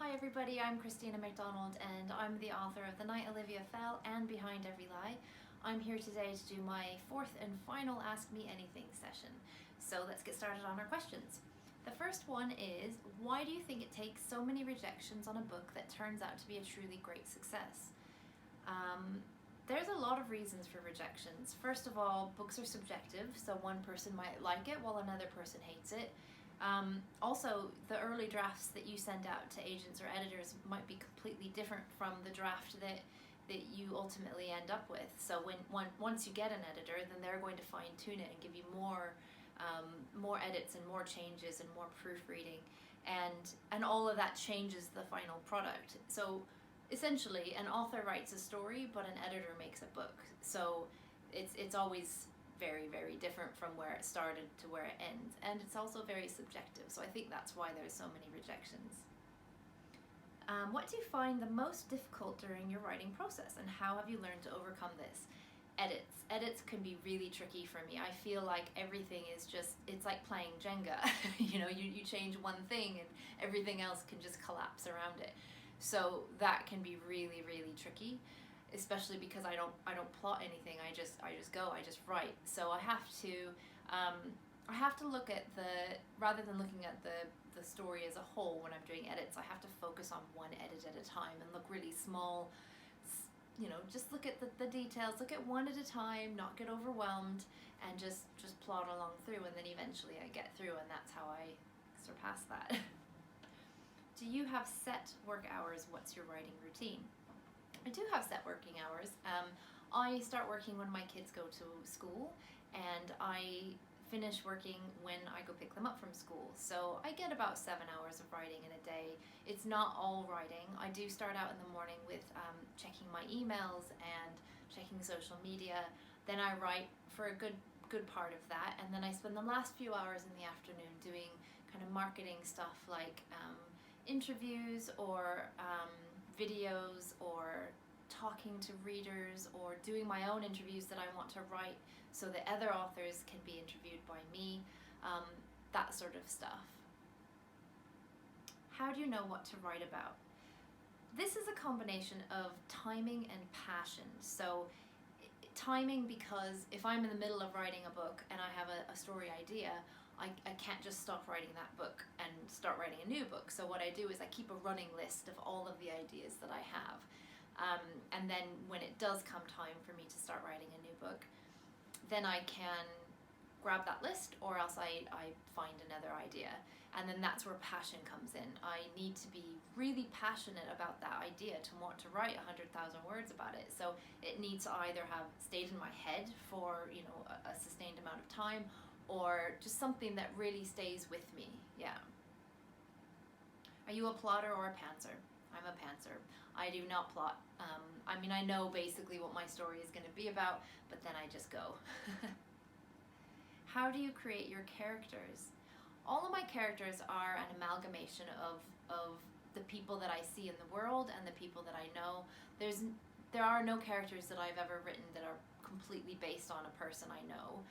Hi everybody, I'm Christina MacDonald and I'm the author of The Night Olivia Fell and Behind Every Lie. I'm here today to do my fourth and final Ask Me Anything session. So let's get started on our questions. The first one is, why do you think it takes so many rejections on a book that turns out to be a truly great success? There's a lot of reasons for rejections. First of all, books are subjective, so one person might like it while another person hates it. Also, the early drafts that you send out to agents or editors might be completely different from the draft that you ultimately end up with. So once you get an editor, then they're going to fine tune it and give you more edits and more changes and more proofreading, and all of that changes the final product. So essentially, an author writes a story, but an editor makes a book. So it's always very, very different from where it started to where it ends, and it's also very subjective. So I think that's why there's so many rejections. What do you find the most difficult during your writing process, and how have you learned to overcome this? Edits can be really tricky for me. I feel like everything is just, it's like playing Jenga. You change one thing and everything else can just collapse around it. So that can be really, really tricky, especially because I don't plot anything. I just go, I just write. So I have to look at rather than looking at the story as a whole when I'm doing edits, I have to focus on one edit at a time and look really small. Just look at the details, look at one at a time, not get overwhelmed, and just plod along through, and then eventually I get through, and that's how I surpass that. Do you have set work hours? What's your writing routine? I do have set working hours. I start working when my kids go to school, and I finish working when I go pick them up from school. So I get about 7 hours of writing in a day. It's not all writing. I do start out in the morning with checking my emails and checking social media. Then I write for a good part of that, and then I spend the last few hours in the afternoon doing kind of marketing stuff like interviews or videos, or talking to readers, or doing my own interviews that I want to write so that other authors can be interviewed by me, that sort of stuff. How do you know what to write about? This is a combination of timing and passion. So timing, because if I'm in the middle of writing a book and I have a story idea, I can't just stop writing that book and start writing a new book. So what I do is I keep a running list of all of the ideas that I have. And then when it does come time for me to start writing a new book, then I can grab that list, or else I find another idea. And then that's where passion comes in. I need to be really passionate about that idea to want to write 100,000 words about it. So it needs to either have stayed in my head for a sustained amount of time, or just something that really stays with me. Yeah. Are you a plotter or a pantser? I'm a pantser. I do not plot. I know basically what my story is going to be about, but then I just go. How do you create your characters? All of my characters are an amalgamation of the people that I see in the world and the people that I know. There are no characters that I've ever written that are completely based on a person I know.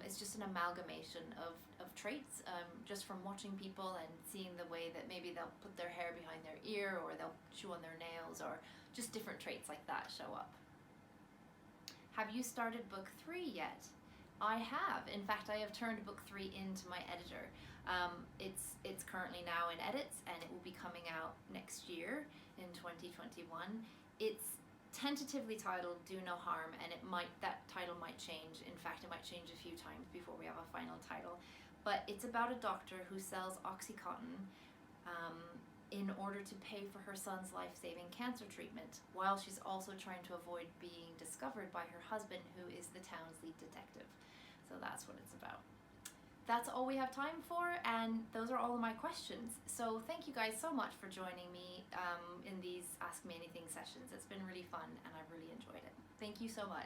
It's just an amalgamation of traits, just from watching people and seeing the way that maybe they'll put their hair behind their ear, or they'll chew on their nails, or just different traits like that show up. Have you started book 3 yet? I have. In fact, I have turned book 3 into my editor. It's currently now in edits, and it will be coming out next year in 2021. It's tentatively titled Do No Harm, and that title might change. In fact, it might change a few times before we have a final title. But it's about a doctor who sells Oxycontin in order to pay for her son's life-saving cancer treatment, while she's also trying to avoid being discovered by her husband, who is the town's lead detective. So that's what it's about. That's all we have time for, and those are all of my questions. So thank you guys so much for joining me in these Ask Me Anything sessions. It's been really fun, and I've really enjoyed it. Thank you so much.